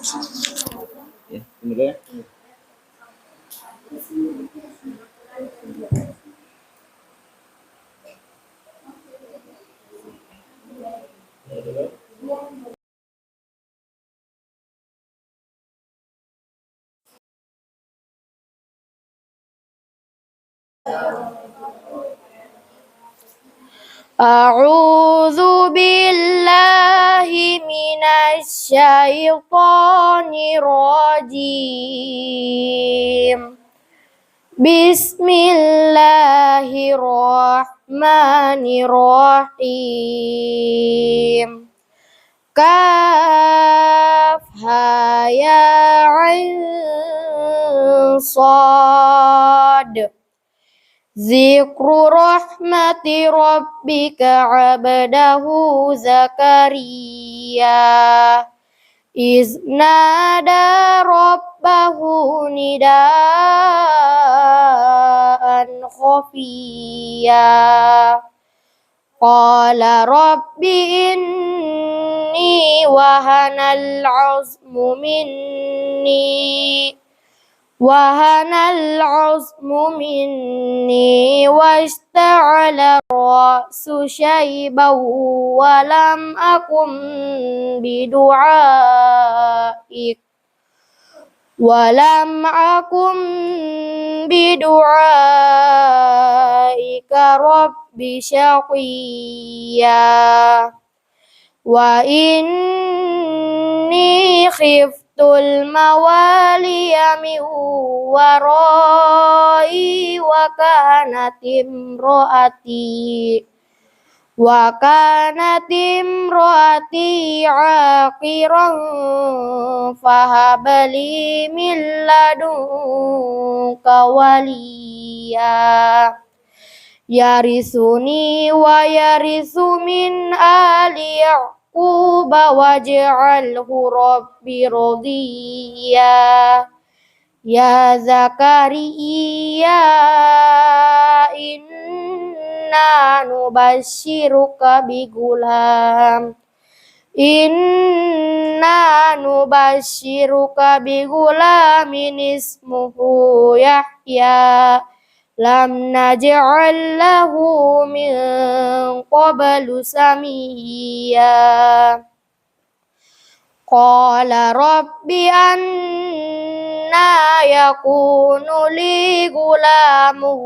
Ya, ini dulu ya. A'udzu billahi minasy syaithanir rajim. Bismillahirrahmanirrahim. Kafha ya 'ain shad. Zikru rahmati rabbika 'abdahu Zakaria iznada rabbahu nidaan khafiyya qala rabbi inni wahanal 'azmu minni washta'ala ra'su syaiban wa lam akum bidu'aika rabbi syaqiyya wa inni khiftul mawaliya min warai wa kanat imroati aqiran fahabali min ladunka waliya yarisuni wa yarisu min ali Yaquba waj'alhu rabbi radiyya ya Zakaria inna nubashiruka bigulamin ismuhu Yahya lam naj'al lahu min qablu samiyya qala rabbi anna yakunu li gulamu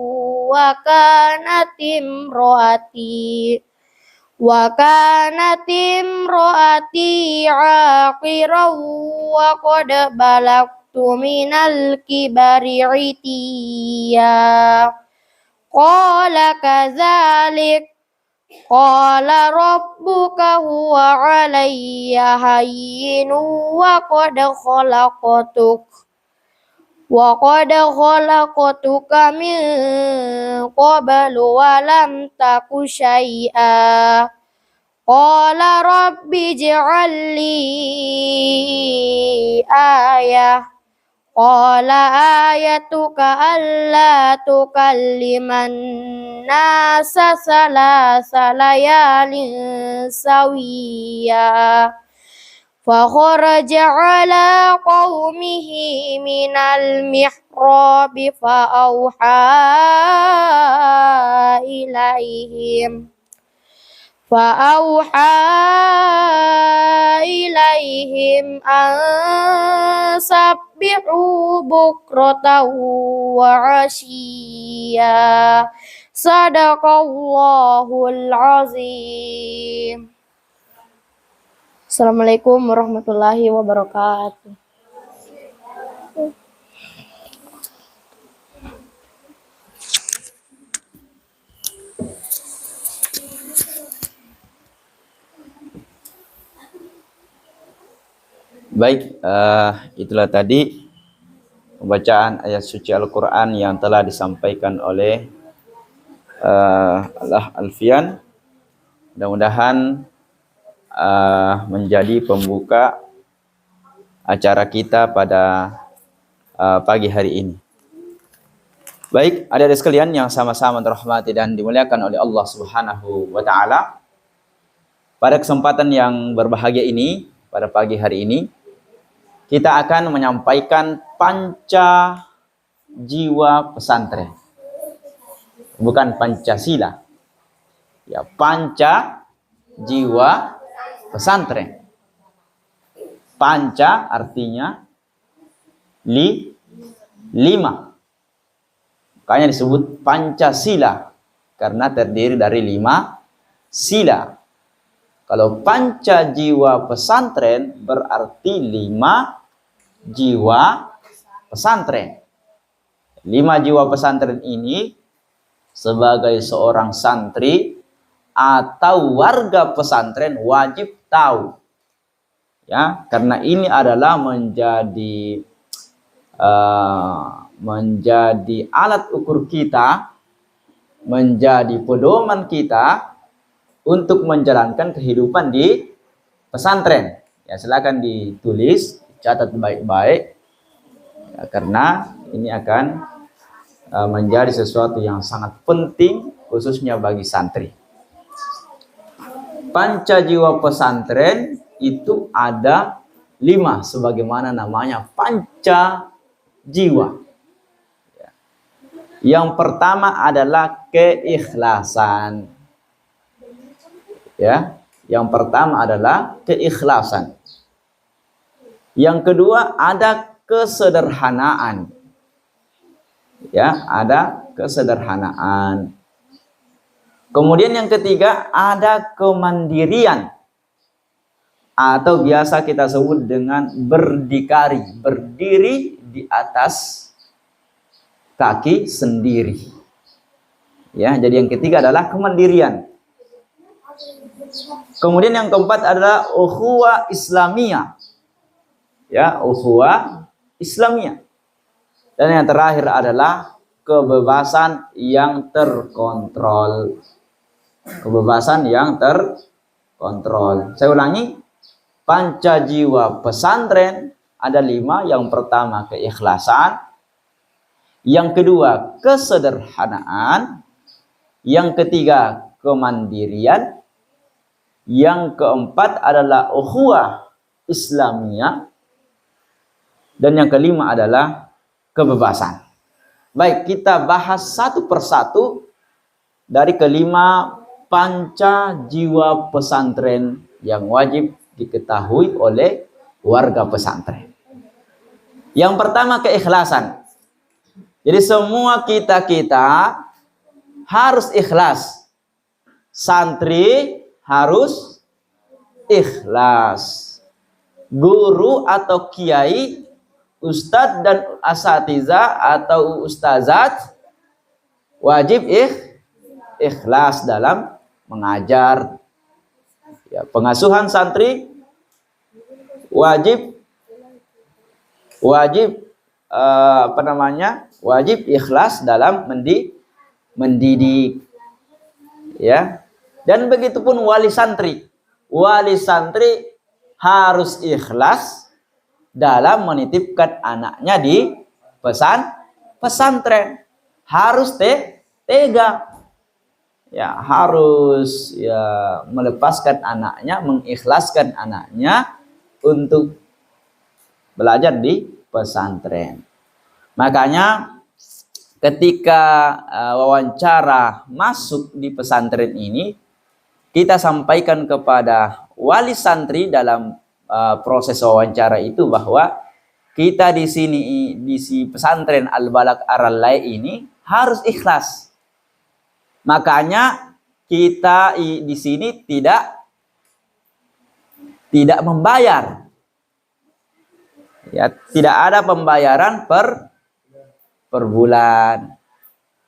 wa kanat imroati aqiran wa qad balagtu minal kibari itiya qala kadzalik qala rabbuka huwa alayya hayyinu wa qad khalaqtuka min qablu wa lam taku syai'a qala rabbi ij'al li ayah qala ayatuka alla tukalliman nasa salasa layalin sawiyya fa kharaja ala qaumihi minal mihrabi fa auha ilaihim an sabbihu bukratan wa ashiya sadaqallahul azim. Assalamualaikum warahmatullahi wabarakatuh. Baik, itulah tadi pembacaan ayat suci Al-Quran yang telah disampaikan oleh Allah Alfian. Mudah-mudahan menjadi pembuka acara kita pada pagi hari ini. Baik, adik-adik sekalian yang sama-sama terhormati dan dimuliakan oleh Allah Subhanahu wa taala. Pada kesempatan yang berbahagia ini, pada pagi hari ini, kita akan menyampaikan panca jiwa pesantren. Bukan Pancasila. Ya, panca jiwa pesantren. Panca artinya lima. Makanya disebut Pancasila karena terdiri dari 5 sila. Kalau panca jiwa pesantren berarti 5 jiwa pesantren. 5 jiwa pesantren ini sebagai seorang santri atau warga pesantren wajib tahu. Ya, karena ini adalah menjadi alat ukur kita, menjadi pedoman kita untuk menjalankan kehidupan di pesantren. Ya, silakan ditulis, catat baik-baik, ya, karena ini akan menjadi sesuatu yang sangat penting khususnya bagi santri. Panca jiwa pesantren itu ada 5 sebagaimana namanya panca jiwa. Ya. Yang pertama adalah keikhlasan. Ya, yang pertama adalah keikhlasan. Yang kedua ada kesederhanaan. Ya, ada kesederhanaan. Kemudian yang ketiga ada kemandirian atau biasa kita sebut dengan berdikari, berdiri di atas kaki sendiri. Ya, jadi yang ketiga adalah kemandirian. Kemudian yang keempat adalah ukhuwah Islamiyah. Ya, ukhuwah Islamiyah. Dan yang terakhir adalah kebebasan yang terkontrol. Kebebasan yang terkontrol. Saya ulangi, panca jiwa pesantren ada 5. Yang pertama keikhlasan, yang kedua kesederhanaan, yang ketiga kemandirian, yang keempat adalah ukhuwah Islamiyah, dan yang kelima adalah kebebasan. Baik, kita bahas satu persatu dari kelima panca jiwa pesantren yang wajib diketahui oleh warga pesantren. Yang pertama keikhlasan. Jadi semua kita harus ikhlas. Santri harus ikhlas. Guru atau kiai, ustadz dan asatiza atau ustazat wajib ikhlas dalam mengajar. Ya, pengasuhan santri wajib wajib ikhlas dalam mendidik. Ya. Dan begitupun wali santri. Wali santri harus ikhlas dalam menitipkan anaknya di pesantren. Harus tega. Ya, harus melepaskan anaknya, mengikhlaskan anaknya untuk belajar di pesantren. Makanya ketika wawancara masuk di pesantren ini, kita sampaikan kepada wali santri dalam proses wawancara itu bahwa kita di sini di pesantren Al-Balagh Ar-Rahlai ini harus ikhlas. Makanya kita di sini tidak membayar. Ya, tidak ada pembayaran per bulan.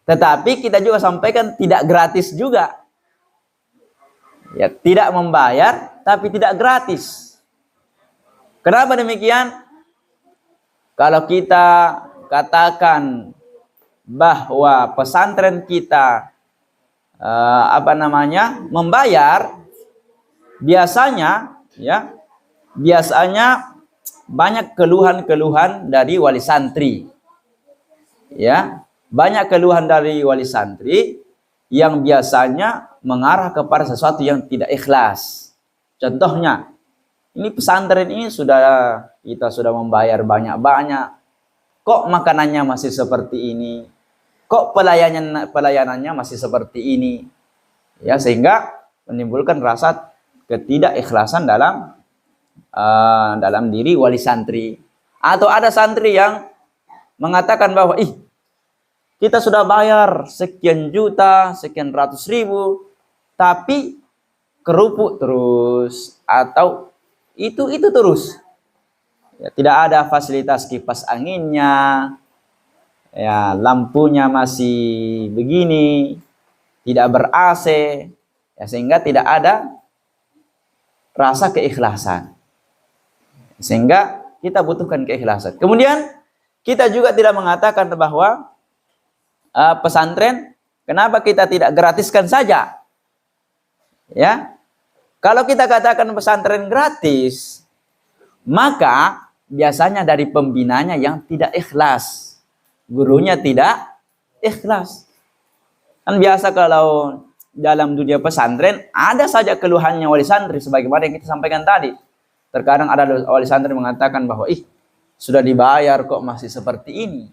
Tetapi kita juga sampaikan tidak gratis juga. Ya, tidak membayar tapi tidak gratis. Kenapa demikian? Kalau kita katakan bahwa pesantren kita membayar, biasanya banyak keluhan-keluhan dari wali santri. Ya, banyak keluhan dari wali santri yang biasanya mengarah kepada sesuatu yang tidak ikhlas. Contohnya, ini pesantren ini kita sudah membayar banyak-banyak, kok makanannya masih seperti ini, kok pelayanannya masih seperti ini, ya, sehingga menimbulkan rasa ketidakikhlasan dalam diri wali santri. Atau ada santri yang mengatakan bahwa kita sudah bayar sekian juta, sekian ratus ribu, tapi kerupuk terus, atau itu terus. Ya, tidak ada fasilitas kipas anginnya, ya, lampunya masih begini, tidak ber-AC, ya, sehingga tidak ada rasa keikhlasan. Sehingga kita butuhkan keikhlasan. Kemudian kita juga tidak mengatakan bahwa pesantren, kenapa kita tidak gratiskan saja? Ya, kalau kita katakan pesantren gratis, maka biasanya dari pembinanya yang tidak ikhlas, gurunya tidak ikhlas. Kan biasa kalau dalam dunia pesantren ada saja keluhannya wali santri, sebagaimana yang kita sampaikan tadi. Terkadang ada wali santri mengatakan bahwa sudah dibayar kok masih seperti ini,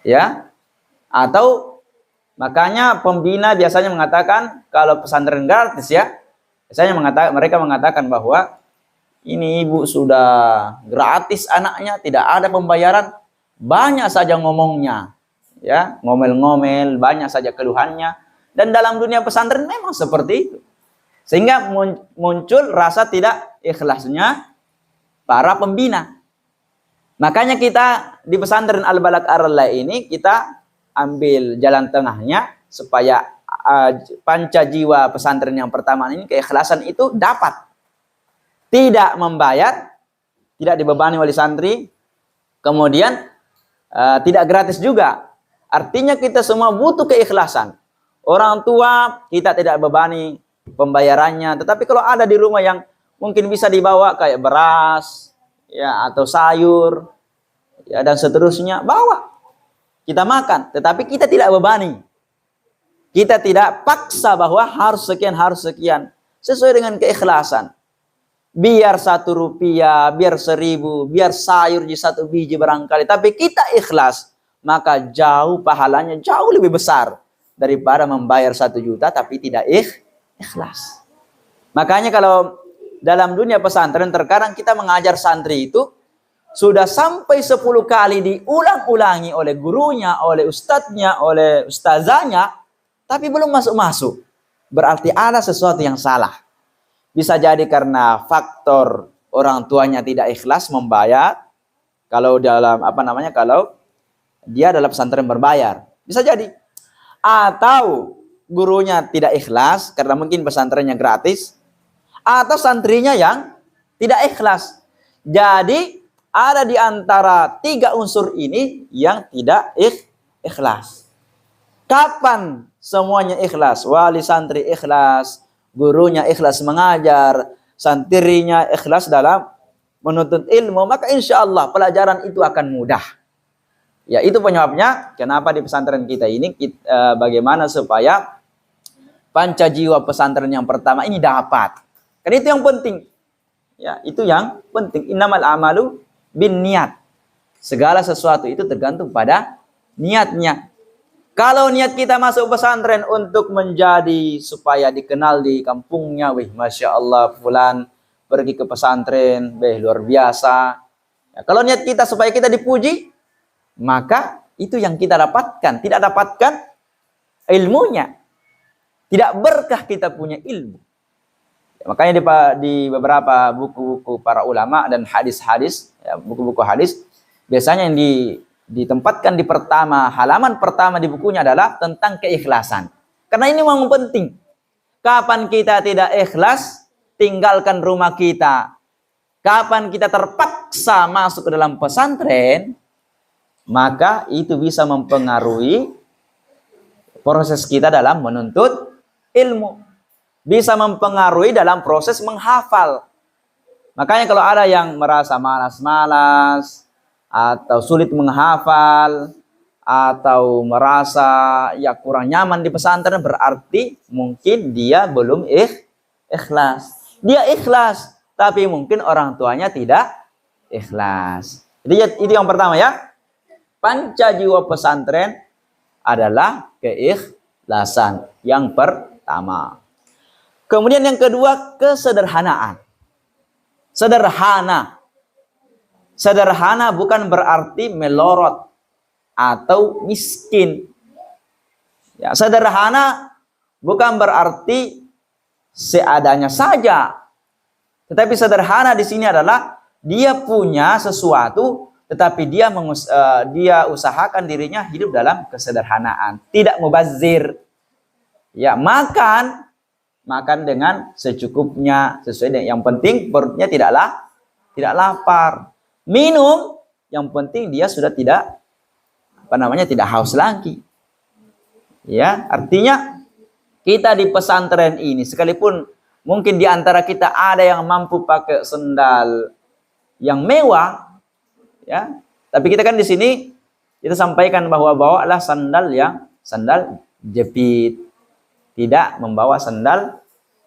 ya. Atau makanya pembina biasanya mengatakan kalau pesantren gratis, ya, biasanya mereka mengatakan bahwa ini ibu sudah gratis anaknya, tidak ada pembayaran, banyak saja ngomongnya, ya, ngomel-ngomel, banyak saja keluhannya. Dan dalam dunia pesantren memang seperti itu, sehingga muncul rasa tidak ikhlasnya para pembina. Makanya kita di pesantren Al-Balagh Ar-Rahllah ini kita ambil jalan tengahnya supaya panca jiwa pesantren yang pertama ini, keikhlasan itu dapat. Tidak membayar, tidak dibebani wali santri, kemudian tidak gratis juga. Artinya kita semua butuh keikhlasan. Orang tua kita tidak bebani pembayarannya, tetapi kalau ada di rumah yang mungkin bisa dibawa kayak beras, ya, atau sayur, ya, dan seterusnya, bawa, kita makan, tetapi kita tidak bebani, kita tidak paksa bahwa harus sekian, sesuai dengan keikhlasan. Biar 1 rupiah, biar 1000, biar sayur di 1 biji barangkali, tapi kita ikhlas, maka pahalanya jauh lebih besar daripada membayar 1 juta tapi tidak ikhlas. Makanya kalau dalam dunia pesantren terkadang kita mengajar santri itu sudah sampai 10 kali diulang-ulangi oleh gurunya, oleh ustadznya, oleh ustazanya, tapi belum masuk-masuk. Berarti ada sesuatu yang salah. Bisa jadi karena faktor orang tuanya tidak ikhlas membayar. Kalau kalau dia dalam pesantren berbayar, bisa jadi. Atau gurunya tidak ikhlas karena mungkin pesantrennya gratis, atau santrinya yang tidak ikhlas. Jadi ada di antara 3 unsur ini yang tidak ikhlas. Kapan semuanya ikhlas? Wali santri ikhlas, gurunya ikhlas mengajar, santrinya ikhlas dalam menuntut ilmu, maka insya Allah pelajaran itu akan mudah. Ya, itu penyebabnya kenapa di pesantren kita ini bagaimana supaya panca jiwa pesantren yang pertama ini dapat. Karena itu yang penting. Ya, itu yang penting. Innamal amalu bin niat. Segala sesuatu itu tergantung pada niatnya. Kalau niat kita masuk pesantren untuk menjadi supaya dikenal di kampungnya, Masya Allah, fulan pergi ke pesantren, luar biasa. Ya, kalau niat kita supaya kita dipuji, maka itu yang kita dapatkan. Tidak dapatkan ilmunya. Tidak berkah kita punya ilmu. Ya, makanya di beberapa buku-buku para ulama dan hadis-hadis, ya, buku-buku hadis, biasanya yang ditempatkan di halaman pertama di bukunya adalah tentang keikhlasan. Karena ini memang penting. Kapan kita tidak ikhlas, tinggalkan rumah kita. Kapan kita terpaksa masuk ke dalam pesantren, maka itu bisa mempengaruhi proses kita dalam menuntut ilmu. Bisa mempengaruhi dalam proses menghafal. Makanya kalau ada yang merasa malas-malas, atau sulit menghafal, atau merasa ya kurang nyaman di pesantren, berarti mungkin dia belum ikhlas. Dia ikhlas, tapi mungkin orang tuanya tidak ikhlas. Jadi itu yang pertama ya. Panca jiwa pesantren adalah keikhlasan yang pertama. Kemudian yang kedua, kesederhanaan. Sederhana. Sederhana bukan berarti melorot atau miskin. Ya, sederhana bukan berarti seadanya saja. Tetapi sederhana di sini adalah dia punya sesuatu, tetapi dia usahakan dirinya hidup dalam kesederhanaan, tidak mubazir. Ya, makan dengan secukupnya, sesuai dengan yang penting perutnya tidak lapar. Minum, yang penting dia sudah tidak tidak haus lagi. Ya, artinya kita di pesantren ini, sekalipun mungkin di antara kita ada yang mampu pakai sendal yang mewah, ya, tapi kita kan di sini kita sampaikan bahwa bawalah sandal jepit. Tidak membawa sandal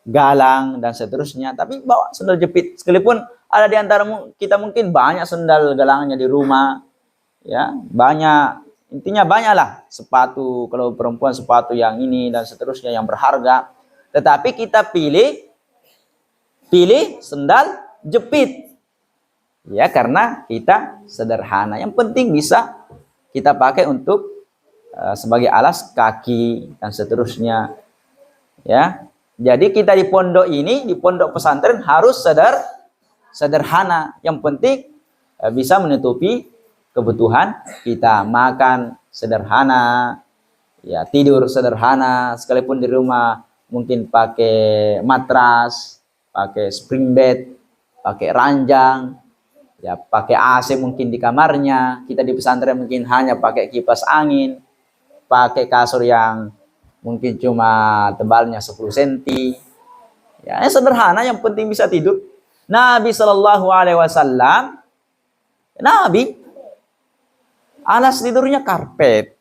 galang dan seterusnya, tapi bawa sandal jepit. Sekalipun ada di antara kita mungkin banyak sandal galangnya di rumah, ya, banyak. Intinya banyaklah sepatu, kalau perempuan sepatu yang ini dan seterusnya yang berharga. Tetapi kita pilih sandal jepit. Ya, karena kita sederhana. Yang penting bisa kita pakai untuk sebagai alas kaki dan seterusnya. Ya, jadi kita di pondok ini, di pondok pesantren harus sederhana. Yang penting bisa menutupi kebutuhan kita, makan sederhana, ya, tidur sederhana. Sekalipun di rumah mungkin pakai matras, pakai spring bed, pakai ranjang, ya, pakai AC mungkin di kamarnya. Kita di pesantren mungkin hanya pakai kipas angin, pakai kasur yang mungkin cuma tebalnya 10 cm. Ya, sederhana, yang penting bisa tidur. Nabi Shallallahu Alaihi Wasallam, Nabi alas tidurnya karpet.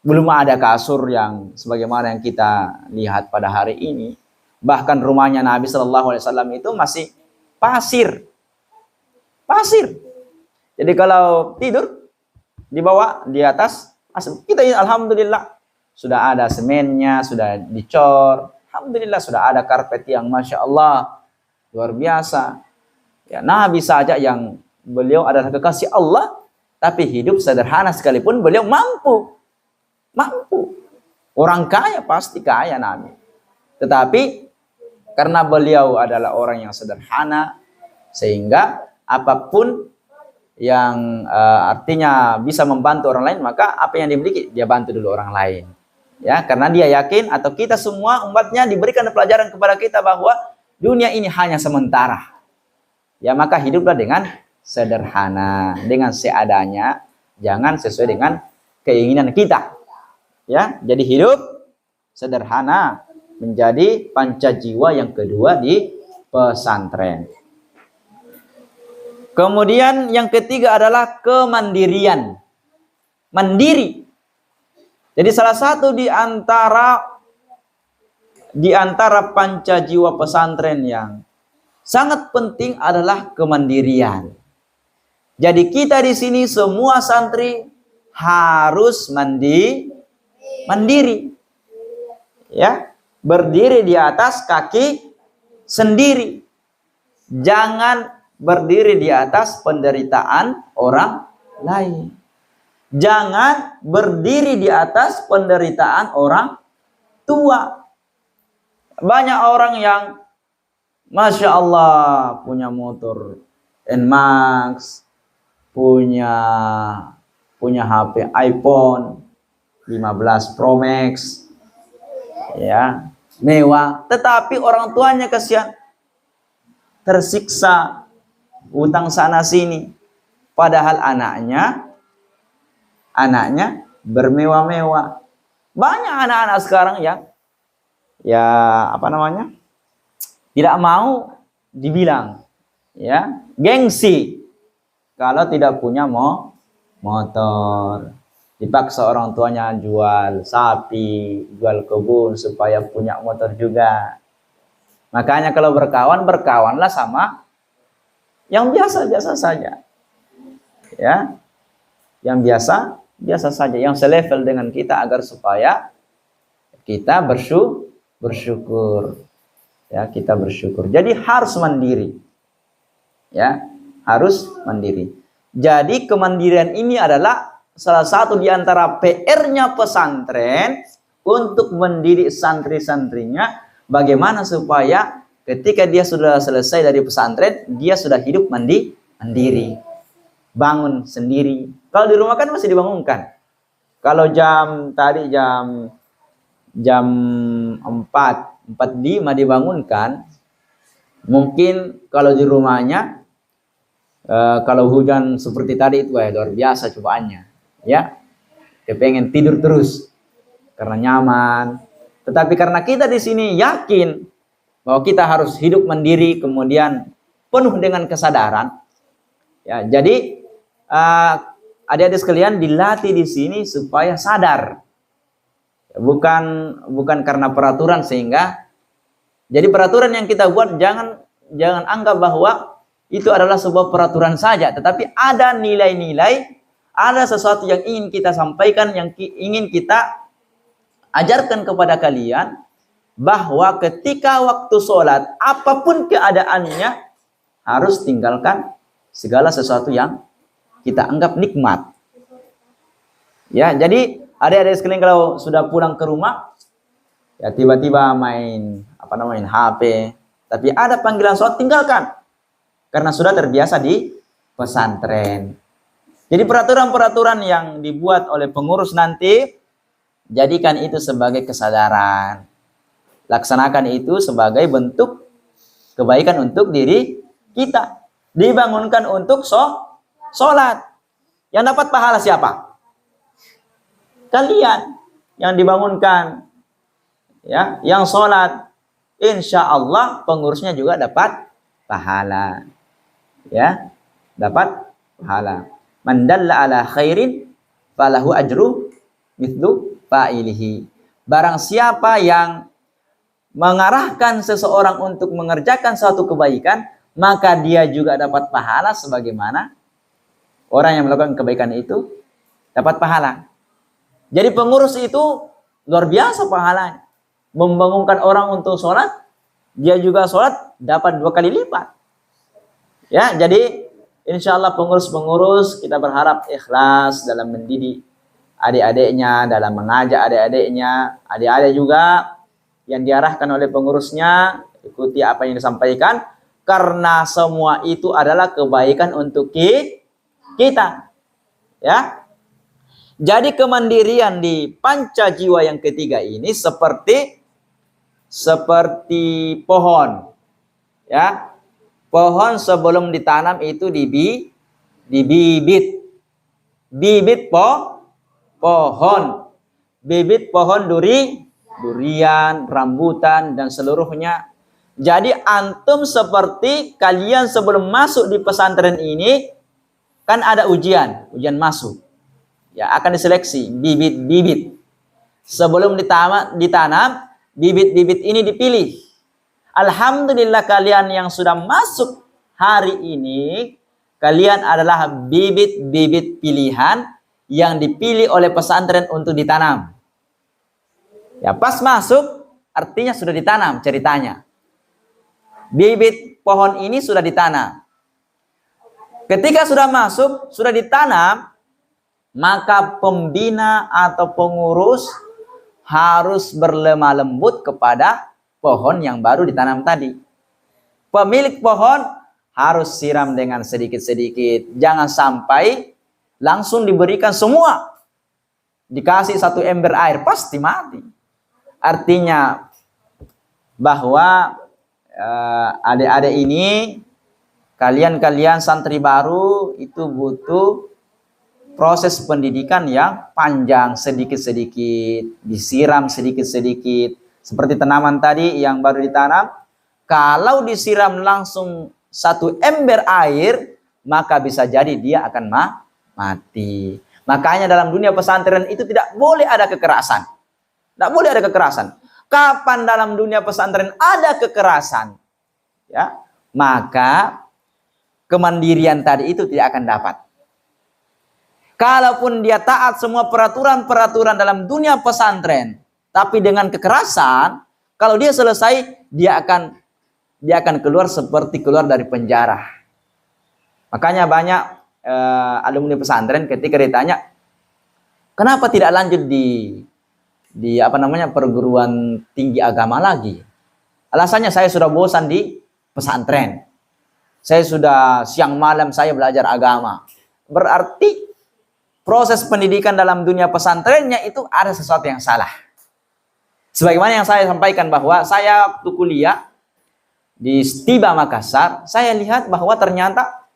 Belum ada kasur yang sebagaimana yang kita lihat pada hari ini. Bahkan rumahnya Nabi Shallallahu Alaihi Wasallam itu masih pasir. Jadi kalau tidur dibawa di atas, kita alhamdulillah sudah ada semennya, sudah dicor. Alhamdulillah sudah ada karpet yang Masya Allah luar biasa. Ya, Nabi saja yang beliau adalah kekasih Allah, tapi hidup sederhana sekalipun beliau mampu. Orang kaya pasti kaya Nabi. Tetapi karena beliau adalah orang yang sederhana, sehingga apapun yang artinya bisa membantu orang lain, maka apa yang dimiliki dia bantu dulu orang lain. Ya, karena dia yakin atau kita semua umatnya diberikan pelajaran kepada kita bahwa dunia ini hanya sementara. Ya, maka hiduplah dengan sederhana, dengan seadanya, jangan sesuai dengan keinginan kita. Ya, jadi hidup sederhana menjadi panca jiwa yang kedua di pesantren. Kemudian yang ketiga adalah kemandirian. Mandiri. Jadi salah satu di antara panca jiwa pesantren yang sangat penting adalah kemandirian. Jadi kita di sini semua santri harus mandiri. Ya, berdiri di atas kaki sendiri. Jangan berdiri di atas penderitaan orang lain. Jangan berdiri di atas penderitaan orang tua. Banyak orang yang Masya Allah punya motor NMAX, punya HP iPhone 15 Pro Max, ya, mewah. Tetapi orang tuanya kasihan, tersiksa, utang sana sini. Padahal anaknya bermewah-mewah. Banyak anak-anak sekarang yang tidak mau dibilang, ya, gengsi kalau tidak punya motor. Dipaksa orang tuanya jual sapi, jual kebun supaya punya motor juga. Makanya kalau berkawan, berkawanlah sama yang biasa-biasa saja. Ya, yang biasa saja, yang selevel dengan kita agar supaya kita bersyukur. Ya, kita bersyukur. Jadi harus mandiri. Ya, harus mandiri. Jadi kemandirian ini adalah salah satu di antara PR-nya pesantren untuk mendidik santri-santrinya bagaimana supaya ketika dia sudah selesai dari pesantren, dia sudah hidup mandiri. Bangun sendiri. Kalau di rumah kan masih dibangunkan. Kalau jam 4:45 dibangunkan, mungkin kalau di rumahnya kalau hujan seperti tadi itu luar biasa cobaannya, ya, kepengen tidur terus karena nyaman. Tetapi karena kita di sini yakin bahwa kita harus hidup mandiri, kemudian penuh dengan kesadaran, ya, jadi adik-adik sekalian dilatih di sini supaya sadar, bukan karena peraturan. Sehingga jadi peraturan yang kita buat jangan anggap bahwa itu adalah sebuah peraturan saja, tetapi ada nilai-nilai, ada sesuatu yang ingin kita sampaikan, yang ingin kita ajarkan kepada kalian, bahwa ketika waktu sholat, apapun keadaannya, harus tinggalkan segala sesuatu yang kita anggap nikmat. Ya, jadi adik-adik sekalian kalau sudah pulang ke rumah, ya tiba-tiba main HP, tapi ada panggilan sholat, tinggalkan. Karena sudah terbiasa di pesantren. Jadi peraturan-peraturan yang dibuat oleh pengurus nanti, jadikan itu sebagai kesadaran. Laksanakan itu sebagai bentuk kebaikan untuk diri kita. Dibangunkan untuk sholat. Yang dapat pahala siapa? Kalian yang dibangunkan. Ya, yang sholat. Insya Allah pengurusnya juga dapat pahala. Ya, dapat pahala. Man dalla ala khairin falahu ajru mithlu fa'ilihi. Barang siapa yang mengarahkan seseorang untuk mengerjakan suatu kebaikan, maka dia juga dapat pahala sebagaimana orang yang melakukan kebaikan itu dapat pahala. Jadi pengurus itu luar biasa pahalanya. Membangunkan orang untuk sholat, dia juga sholat dapat 2 kali lipat. Ya, jadi insya Allah pengurus-pengurus kita berharap ikhlas dalam mendidik adik-adiknya, dalam mengajak adik-adiknya. Adik-adik juga yang diarahkan oleh pengurusnya, ikuti apa yang disampaikan, karena semua itu adalah kebaikan untuk kita. Ya. Jadi kemandirian di panca jiwa yang ketiga ini seperti pohon. Ya. Pohon sebelum ditanam itu dibibit. Bibit pohon. Bibit pohon durian, rambutan, dan seluruhnya. Jadi antum seperti kalian sebelum masuk di pesantren ini, kan ada ujian masuk. Ya, akan diseleksi bibit-bibit. Sebelum ditanam, bibit-bibit ini dipilih. Alhamdulillah kalian yang sudah masuk hari ini, kalian adalah bibit-bibit pilihan yang dipilih oleh pesantren untuk ditanam. Ya, pas masuk artinya sudah ditanam ceritanya. Bibit pohon ini sudah ditanam. Ketika sudah masuk, sudah ditanam, maka pembina atau pengurus harus berlemah lembut kepada pohon yang baru ditanam tadi. Pemilik pohon harus siram dengan sedikit-sedikit. Jangan sampai langsung diberikan semua. Dikasih 1 ember air, pasti mati. Artinya bahwa adik-adik ini, kalian santri baru itu butuh proses pendidikan yang panjang, sedikit-sedikit, disiram sedikit-sedikit. Seperti tanaman tadi yang baru ditanam, kalau disiram langsung 1 ember air, maka bisa jadi dia akan mati. Makanya dalam dunia pesantren itu tidak boleh ada kekerasan. Tidak boleh ada kekerasan. Kapan dalam dunia pesantren ada kekerasan, ya, maka kemandirian tadi itu tidak akan dapat. Kalaupun dia taat semua peraturan-peraturan dalam dunia pesantren, tapi dengan kekerasan, kalau dia selesai, dia akan keluar seperti keluar dari penjara. Makanya banyak alumni pesantren ketika ditanya, kenapa tidak lanjut di perguruan tinggi agama lagi? Alasannya, saya sudah bosan di pesantren. Saya sudah siang malam saya belajar agama. Berarti proses pendidikan dalam dunia pesantrennya itu ada sesuatu yang salah. Sebagaimana yang saya sampaikan bahwa saya waktu kuliah di Stiba Makassar, saya lihat bahwa ternyata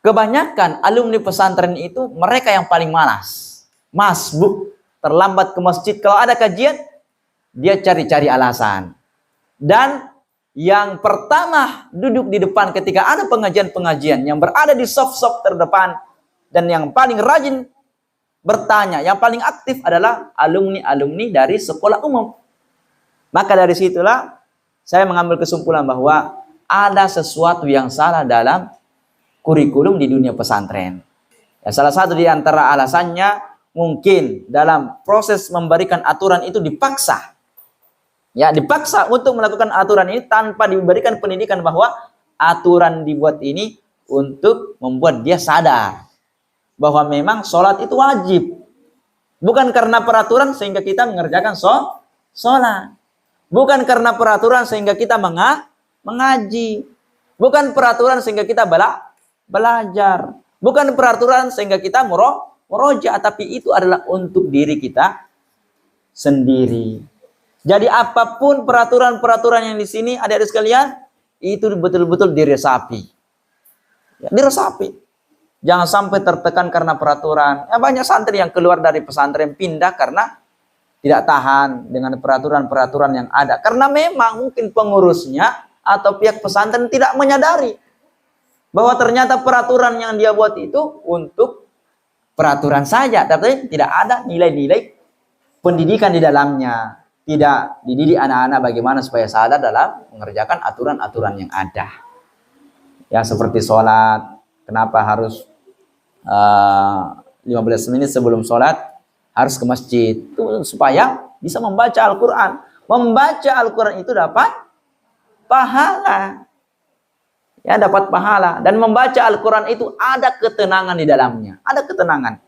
kebanyakan alumni pesantren itu mereka yang paling malas, masbuk, terlambat ke masjid. Kalau ada kajian, dia cari-cari alasan. Dan yang pertama duduk di depan ketika ada pengajian-pengajian, yang berada di soft-soft terdepan, dan yang paling rajin bertanya, yang paling aktif adalah alumni-alumni dari sekolah umum. Maka dari situlah saya mengambil kesimpulan bahwa ada sesuatu yang salah dalam kurikulum di dunia pesantren. Ya, salah satu di antara alasannya, mungkin dalam proses memberikan aturan itu dipaksa. Ya, dipaksa untuk melakukan aturan ini tanpa diberikan pendidikan bahwa aturan dibuat ini untuk membuat dia sadar bahwa memang sholat itu wajib. Bukan karena peraturan sehingga kita mengerjakan sholat. Bukan karena peraturan sehingga kita mengaji. Bukan peraturan sehingga kita belajar. Bukan peraturan sehingga kita murojaah, tapi itu adalah untuk diri kita sendiri. Jadi apapun peraturan-peraturan yang di sini, adik-adik sekalian, itu betul-betul diresapi. Ya, diresapi. Jangan sampai tertekan karena peraturan. Ya, banyak santri yang keluar dari pesantren pindah karena tidak tahan dengan peraturan-peraturan yang ada. Karena memang mungkin pengurusnya atau pihak pesantren tidak menyadari bahwa ternyata peraturan yang dia buat itu untuk peraturan saja, tapi tidak ada nilai-nilai pendidikan di dalamnya. Tidak dididik anak-anak bagaimana supaya sadar dalam mengerjakan aturan-aturan yang ada. Ya, seperti sholat, kenapa harus 15 menit sebelum sholat harus ke masjid, itu supaya bisa membaca Al-Quran. Membaca Al-Quran itu dapat pahala. Ya, dapat pahala. Dan membaca Al-Quran itu ada ketenangan di dalamnya. Ada ketenangan.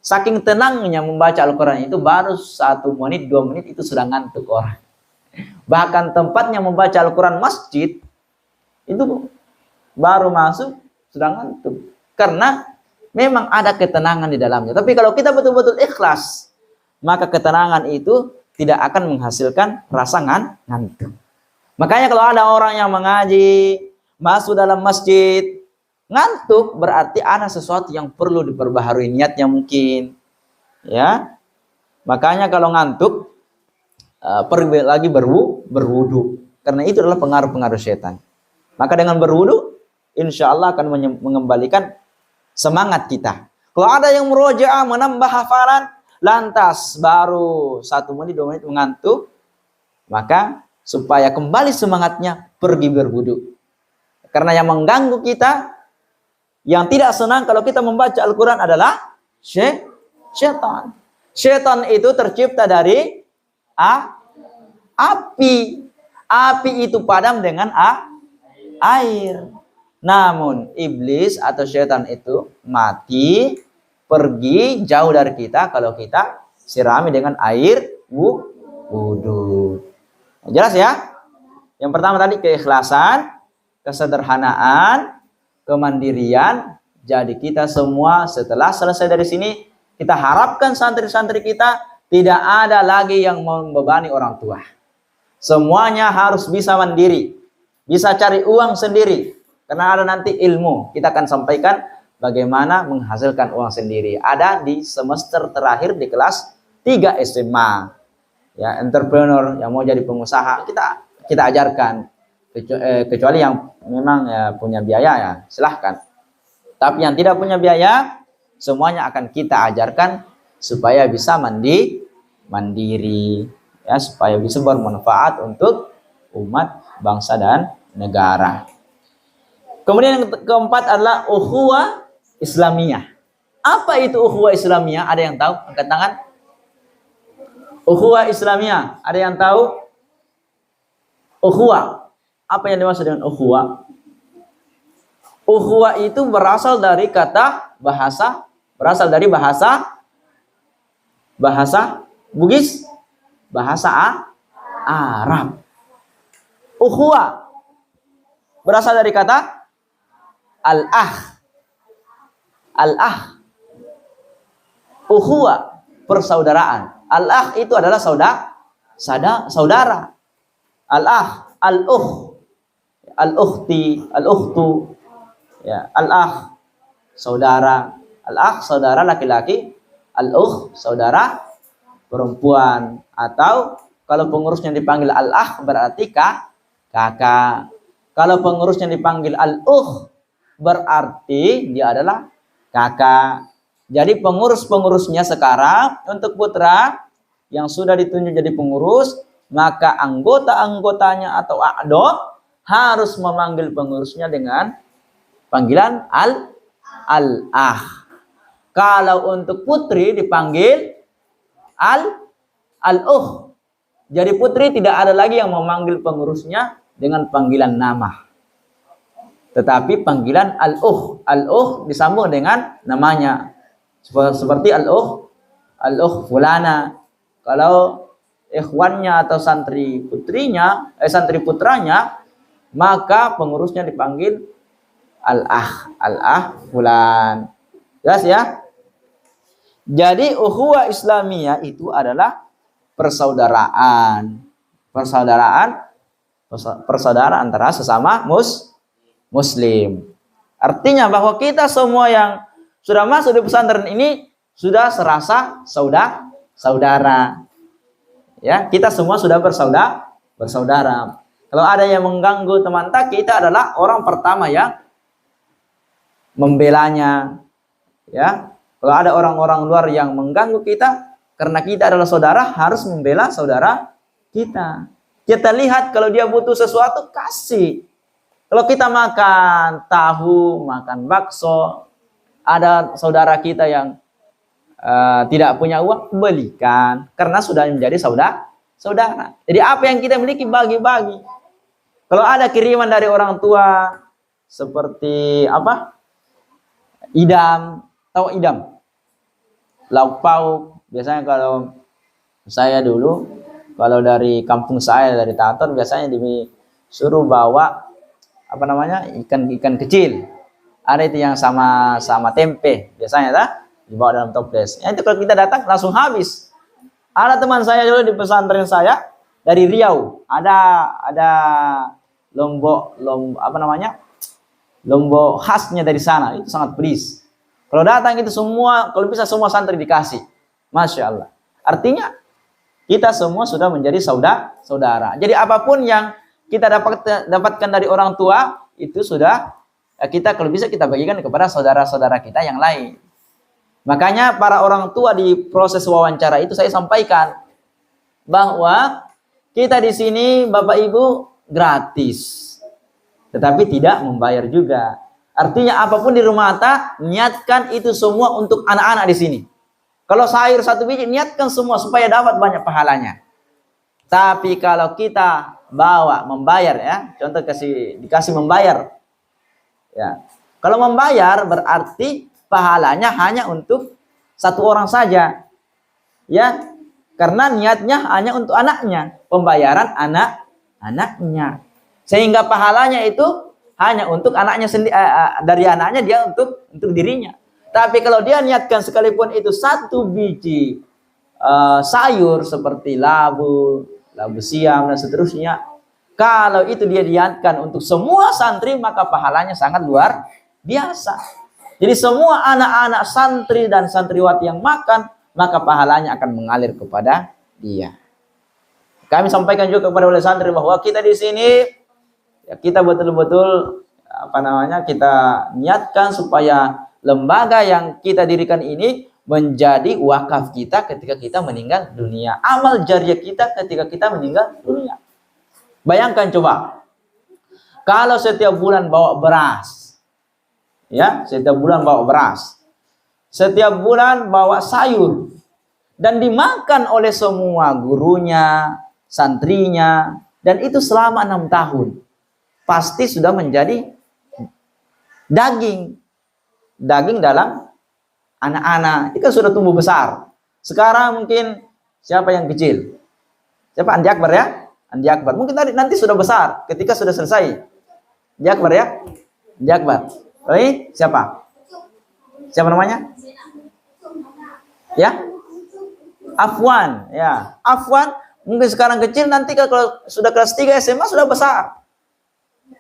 Saking tenangnya membaca Al-Quran itu, baru 1 menit, 2 menit itu sudah ngantuk orang. Bahkan tempatnya membaca Al-Quran masjid, itu baru masuk sudah ngantuk. Karena memang ada ketenangan di dalamnya. Tapi kalau kita betul-betul ikhlas, maka ketenangan itu tidak akan menghasilkan rasa ngantuk. Makanya kalau ada orang yang mengaji, masuk dalam masjid, ngantuk, berarti ada sesuatu yang perlu diperbaharui niatnya mungkin. Ya. Makanya kalau ngantuk, pergi lagi berwudu. Karena itu adalah pengaruh-pengaruh setan. Maka dengan berwudu, insya Allah akan mengembalikan semangat kita. Kalau ada yang murojaah, menambah hafalan, lantas baru 1 menit, 2 menit mengantuk, maka supaya kembali semangatnya, pergi berwudu. Karena yang mengganggu kita, yang tidak senang kalau kita membaca Al-Quran adalah syaitan. Syaitan itu tercipta dari api. Api itu padam dengan air. Namun iblis atau syaitan itu mati, pergi jauh dari kita kalau kita sirami dengan air wudu. Jelas ya? Yang pertama tadi keikhlasan, kesederhanaan, kemandirian. Jadi kita semua setelah selesai dari sini, kita harapkan santri-santri kita tidak ada lagi yang membebani orang tua. Semuanya harus bisa mandiri, bisa cari uang sendiri. Karena ada nanti ilmu, kita akan sampaikan bagaimana menghasilkan uang sendiri. Ada di semester terakhir di kelas 3 SMA. Ya, entrepreneur yang mau jadi pengusaha, kita ajarkan. Kecuali yang memang ya, punya biaya, ya silahkan. Tapi yang tidak punya biaya, semuanya akan kita ajarkan supaya bisa mandiri. ya, supaya bisa bermanfaat untuk umat, bangsa dan negara. Kemudian yang keempat adalah ukhuwah Islamiyah. Apa itu ukhuwah Islamiyah? Ada yang tahu? Angkat tangan. Ukhuwah Islamiyah, ada yang tahu? Ukhuwah. Apa yang dimaksud dengan ukhuwah? Ukhuwah itu berasal dari kata bahasa, berasal dari bahasa Bugis, bahasa Arab. Ukhuwah berasal dari kata al-akh. Al-akh. Ukhuwah, persaudaraan. Al-akh itu adalah saudara. Al-akh, al-ukh, al-ukhti, al-ukhtu, ya, al-akh, saudara. Al-akh, saudara laki-laki. Al-ukh, saudara perempuan. Atau kalau pengurusnya dipanggil al-akh berarti kakak. Kalau pengurusnya dipanggil al-ukh berarti dia adalah kakak. Jadi pengurus-pengurusnya sekarang untuk putra yang sudah ditunjuk jadi pengurus, maka anggota-anggotanya atau a'do harus memanggil pengurusnya dengan panggilan al-akh. Kalau untuk putri dipanggil al-ukh. Jadi putri tidak ada lagi yang memanggil pengurusnya dengan panggilan nama, tetapi panggilan al-ukh. Al-ukh disambung dengan namanya. Seperti al-ukh fulana. Kalau ikhwannya atau santri putranya, maka pengurusnya dipanggil al-akh fulan. Jelas ya? Jadi ukhuwah Islamiyah itu adalah persaudaraan antara sesama muslim. Artinya bahwa kita semua yang sudah masuk di pesantren ini sudah serasa saudara. Ya, kita semua sudah bersaudara. Kalau ada yang mengganggu teman kita adalah orang pertama yang membelanya. Ya, kalau ada orang-orang luar yang mengganggu kita karena kita adalah saudara, harus membela saudara kita. Kita lihat kalau dia butuh sesuatu, kasih. Kalau kita makan tahu, makan bakso, ada saudara kita yang tidak punya uang, belikan. Karena sudah menjadi saudara. Jadi apa yang kita miliki, bagi-bagi. Kalau ada kiriman dari orang tua, seperti apa? Idam. Tahu idam? Lauk pauk. Biasanya kalau saya dulu, kalau dari kampung saya, dari Tator, biasanya disuruh bawa ikan kecil. Ada itu yang sama tempe biasanya dibawa dalam toples. Ya, itu kalau kita datang langsung habis. Ada teman saya dulu di pesantren saya dari Riau. Ada lombok khasnya dari sana. Itu sangat pedas. Kalau datang itu semua, kalau bisa semua santri dikasih. Masya Allah. Artinya kita semua sudah menjadi saudara. Jadi apapun yang kita dapatkan dari orang tua itu sudah kita, kalau bisa kita bagikan kepada saudara-saudara kita yang lain. Makanya para orang tua di proses wawancara itu saya sampaikan bahwa kita di sini Bapak Ibu gratis, tetapi tidak membayar juga. Artinya apapun di rumah niatkan itu semua untuk anak-anak di sini. Kalau sayur 1 biji, niatkan semua supaya dapat banyak pahalanya. Tapi kalau kita bawa membayar, ya, contoh dikasih membayar, ya, kalau membayar berarti pahalanya hanya untuk 1 orang saja, ya, karena niatnya hanya untuk anaknya, pembayaran anaknya, sehingga pahalanya itu hanya untuk anaknya sendiri, dari anaknya dia untuk dirinya. Tapi kalau dia niatkan sekalipun itu 1 biji sayur seperti labu siam dan seterusnya, kalau itu dia niatkan untuk semua santri, maka pahalanya sangat luar biasa. Jadi semua anak-anak santri dan santriwati yang makan, maka pahalanya akan mengalir kepada dia. Kami sampaikan juga kepada wali santri bahwa kita di sini, ya, kita betul-betul kita niatkan supaya lembaga yang kita dirikan ini menjadi wakaf kita ketika kita meninggal dunia. Amal jariah kita ketika kita meninggal dunia. Bayangkan coba, kalau setiap bulan bawa beras, ya, setiap bulan bawa beras, setiap bulan bawa sayur, dan dimakan oleh semua gurunya, santrinya, dan itu selama 6 tahun, pasti sudah menjadi daging dalam anak-anak. Itu kan sudah tumbuh besar. Sekarang mungkin siapa yang kecil? Siapa? Andi Akbar ya? Andi Akbar. Mungkin nanti sudah besar ketika sudah selesai. Andi Akbar ya? Andi Akbar. Ini siapa? Siapa namanya? Ya? Afwan. Ya. Afwan mungkin sekarang kecil, nanti kalau sudah kelas 3 SMA sudah besar.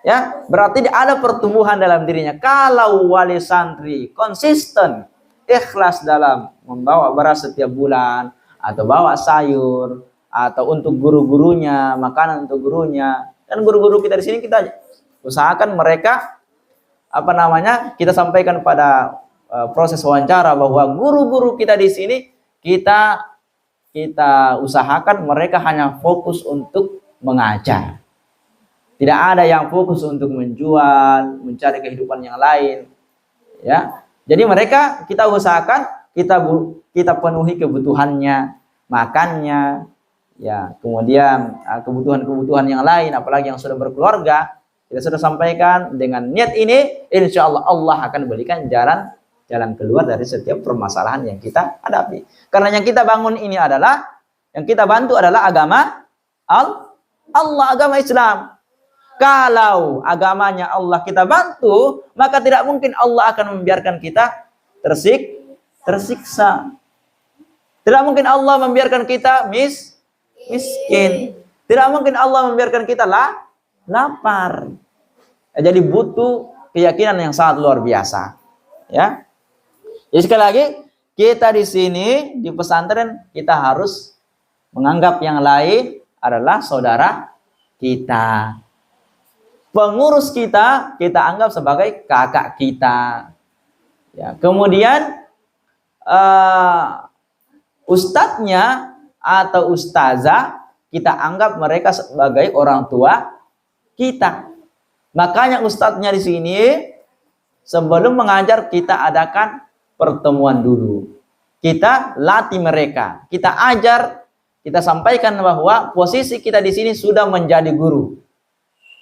Ya, berarti ada pertumbuhan dalam dirinya. Kalau wali santri konsisten, ikhlas dalam membawa beras setiap bulan, atau bawa sayur, atau untuk guru-gurunya, makanan untuk gurunya, dan guru-guru kita di sini kita usahakan mereka kita sampaikan pada proses wawancara bahwa guru-guru kita di sini kita usahakan mereka hanya fokus untuk mengajar. Tidak ada yang fokus untuk menjual, mencari kehidupan yang lain. Ya. Jadi mereka kita usahakan kita penuhi kebutuhannya, makannya, ya, kemudian kebutuhan-kebutuhan yang lain, apalagi yang sudah berkeluarga, kita sudah sampaikan dengan niat ini, insya Allah Allah akan berikan jalan keluar dari setiap permasalahan yang kita hadapi. Karena yang kita bangun ini yang kita bantu adalah agama Allah, agama Islam. Kalau agamanya Allah kita bantu, maka tidak mungkin Allah akan membiarkan kita tersiksa. Tidak mungkin Allah membiarkan kita miskin. Tidak mungkin Allah membiarkan kita lapar. Jadi butuh keyakinan yang sangat luar biasa. Ya. Jadi sekali lagi, kita di sini di pesantren kita harus menganggap yang lain adalah saudara kita. Pengurus kita anggap sebagai kakak kita. Ya, kemudian ustadznya atau ustazah kita anggap mereka sebagai orang tua kita. Makanya ustadznya di sini sebelum mengajar kita adakan pertemuan dulu. Kita latih mereka, kita ajar, kita sampaikan bahwa posisi kita di sini sudah menjadi guru.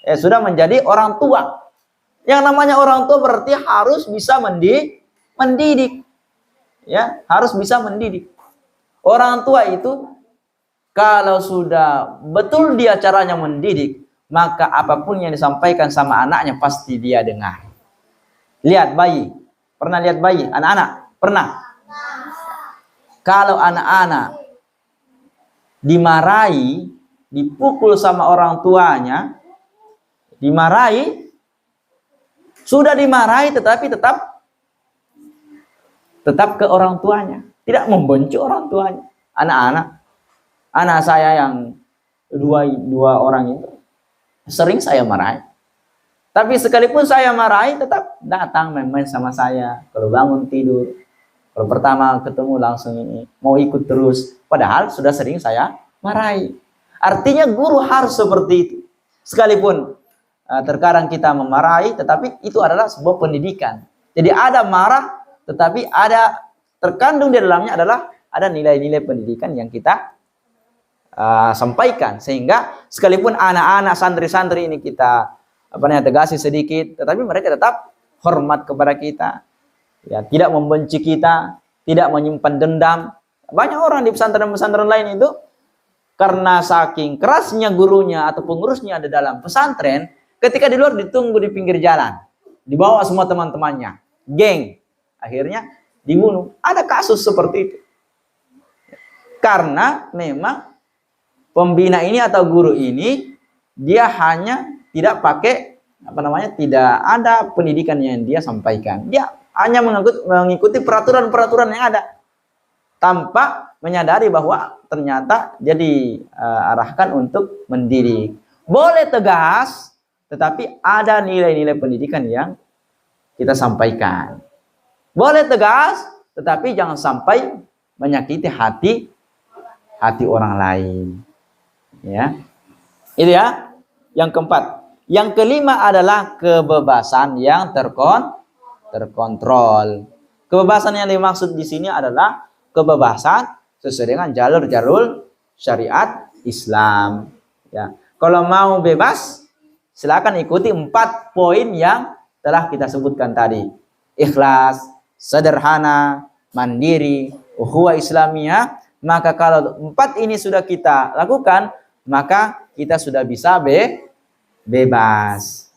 Sudah menjadi orang tua. Yang namanya orang tua berarti harus bisa mendidik. Ya, harus bisa mendidik. Orang tua itu kalau sudah betul dia caranya mendidik, maka apapun yang disampaikan sama anaknya pasti dia dengar. Lihat bayi. Pernah lihat bayi? Anak-anak? Pernah? Kalau anak-anak dimarahi, dipukul sama orang tuanya, sudah dimarahi tetapi tetap ke orang tuanya, tidak membenci orang tuanya. Anak saya yang dua orang itu sering saya marahi, tapi sekalipun saya marahi tetap datang main-main sama saya. Kalau bangun tidur, kalau pertama ketemu langsung ini mau ikut terus, padahal sudah sering saya marahi. Artinya guru harus seperti itu. Sekalipun terkadang kita memarahi, tetapi itu adalah sebuah pendidikan. Jadi ada marah, tetapi ada terkandung di dalamnya adalah ada nilai-nilai pendidikan yang kita sampaikan. Sehingga sekalipun anak-anak santri-santri ini kita tegasi sedikit, tetapi mereka tetap hormat kepada kita. Ya, tidak membenci kita, tidak menyimpan dendam. Banyak orang di pesantren-pesantren lain itu karena saking kerasnya gurunya atau pengurusnya ada dalam pesantren, ketika di luar ditunggu di pinggir jalan, dibawa semua teman-temannya, geng, akhirnya dibunuh. Ada kasus seperti itu. Karena memang pembina ini atau guru ini dia hanya tidak pakai tidak ada pendidikan yang dia sampaikan. Dia hanya mengikuti peraturan-peraturan yang ada tanpa menyadari bahwa ternyata dia diarahkan untuk mendidik. Boleh tegas, tetapi ada nilai-nilai pendidikan yang kita sampaikan. Boleh tegas, tetapi jangan sampai menyakiti hati orang lain. Ya. Itu ya. Yang keempat. Yang kelima adalah kebebasan yang terkontrol. Kebebasan yang dimaksud di sini adalah kebebasan sesuai dengan jalur-jalur syariat Islam. Ya. Kalau mau bebas, silakan ikuti 4 poin yang telah kita sebutkan tadi. Ikhlas, sederhana, mandiri, ukhuwah Islamiyah. Maka kalau 4 ini sudah kita lakukan, maka kita sudah bisa bebas.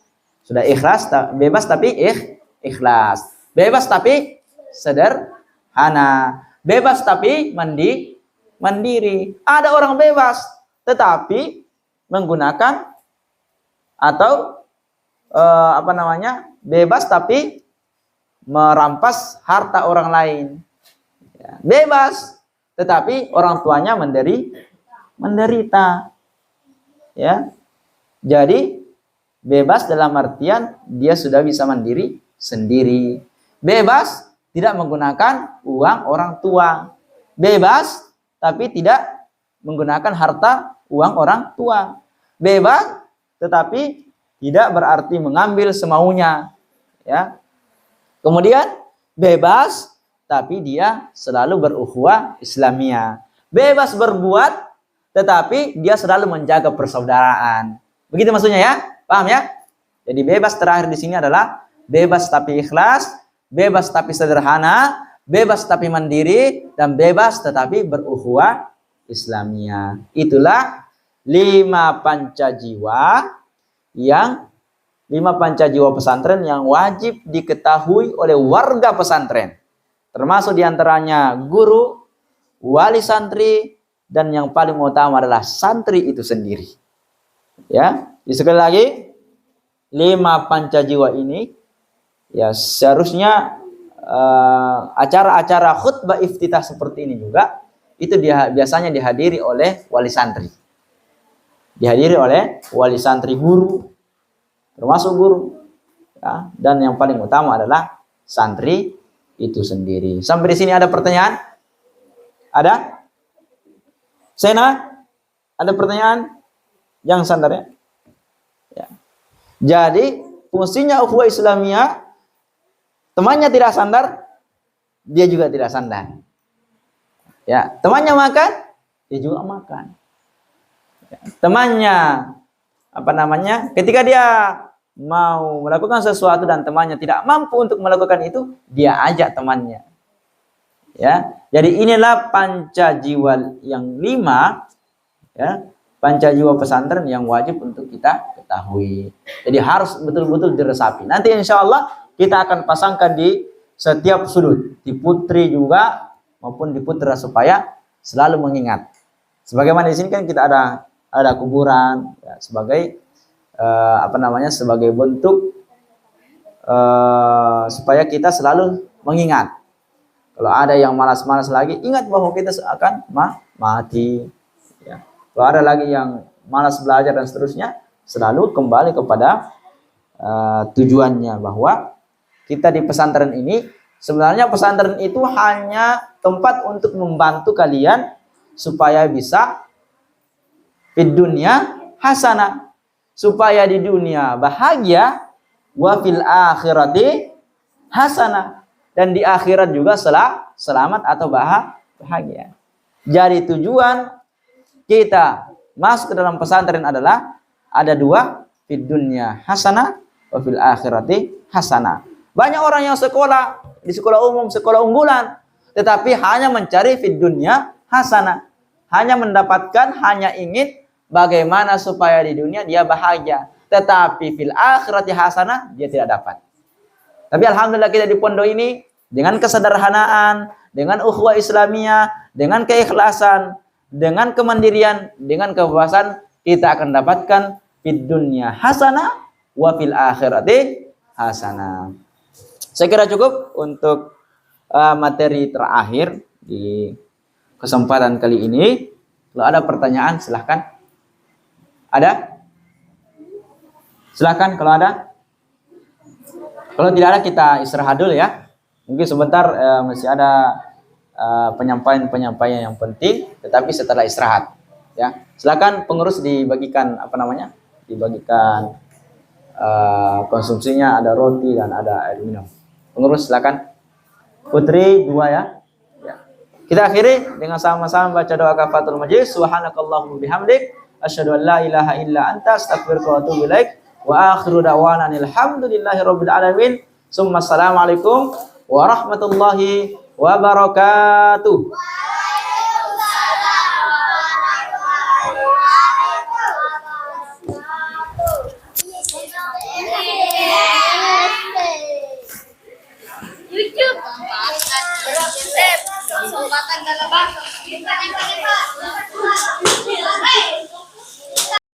Sudah ikhlas, bebas tapi ikhlas. Bebas tapi sederhana. Bebas tapi mandiri. Ada orang bebas tetapi menggunakan atau bebas tapi merampas harta orang lain. Ya, bebas tetapi orang tuanya menderita. Ya. Jadi bebas dalam artian dia sudah bisa mandiri sendiri. Bebas tidak menggunakan uang orang tua. Bebas tapi tidak menggunakan harta uang orang tua. Bebas tetapi tidak berarti mengambil semaunya. Ya. Kemudian bebas tapi dia selalu berukhuwah Islamiyah. Bebas berbuat tetapi dia selalu menjaga persaudaraan. Begitu maksudnya ya? Paham ya? Jadi bebas terakhir di sini adalah bebas tapi ikhlas, bebas tapi sederhana, bebas tapi mandiri, dan bebas tetapi berukhuwah Islamiyah. Itulah 5 pancajiwa pesantren yang wajib diketahui oleh warga pesantren. Termasuk diantaranya guru, wali santri, dan yang paling utama adalah santri itu sendiri. Ya, sekali lagi 5 pancajiwa ini ya seharusnya acara-acara khutbah iftitah seperti ini juga itu biasanya dihadiri oleh wali santri. Dihadiri oleh wali santri, guru, termasuk guru. Ya, dan yang paling utama adalah santri itu sendiri. Sampai di sini ada pertanyaan? Ada? Sena? Ada pertanyaan? Yang sandar ya? Ya. Jadi fungsinya ukhuwah Islamiyah, temannya tidak sandar, dia juga tidak sandar. Ya, temannya makan, dia juga makan. Ya, temannya ketika dia mau melakukan sesuatu dan temannya tidak mampu untuk melakukan itu, dia ajak temannya. Ya, jadi inilah pancajiwa yang 5, ya, pancajiwa pesantren yang wajib untuk kita ketahui. Jadi harus betul-betul diresapi. Nanti insya Allah kita akan pasangkan di setiap sudut, di putri juga maupun di putra, supaya selalu mengingat. Sebagaimana di sini kan kita ada kuburan, ya, sebagai sebagai bentuk supaya kita selalu mengingat. Kalau ada yang malas-malas lagi, ingat bahwa kita akan mati. Ya. Kalau ada lagi yang malas belajar dan seterusnya, selalu kembali kepada tujuannya, bahwa kita di pesantren ini, sebenarnya pesantren itu hanya tempat untuk membantu kalian supaya bisa fid dunya hasanah, supaya di dunia bahagia, wa fil akhirati hasanah, dan di akhirat juga selamat atau bahagia. Jadi tujuan kita masuk ke dalam pesantren adalah ada 2, fid dunya hasanah wa fil akhirati hasanah. Banyak orang yang sekolah di sekolah umum, sekolah unggulan, tetapi hanya mencari fid dunya hasanah, hanya ingin bagaimana supaya di dunia dia bahagia, tetapi fil akhirati hasanah dia tidak dapat. Tapi alhamdulillah kita di pondok ini dengan kesederhanaan, dengan ukhuwah Islamiyah, dengan keikhlasan, dengan kemandirian, dengan kebebasan, kita akan dapatkan fid dunya hasanah wa fil akhirati hasanah. Saya kira cukup untuk materi terakhir di kesempatan kali ini. Kalau ada pertanyaan silahkan. Ada? Silahkan kalau ada. Kalau tidak ada kita istirahat dulu ya. Mungkin sebentar masih ada penyampaian yang penting, tetapi setelah istirahat. Ya, silakan pengurus dibagikan dibagikan konsumsinya, ada roti dan ada air minum. Pengurus silakan. Putri 2 ya. Ya. Kita akhiri dengan sama-sama baca doa kafaratul majelis. Subhanakallahumma bihamdik asyhadu an la ilaha illa anta astaghfiruka wa atubu ilaik. Wa akhiru da'wana alhamdulillahirabbil alamin. Summa assalamualaikum warahmatullahi wabarakatuh. YouTube. Kesempatan dalam bahasa.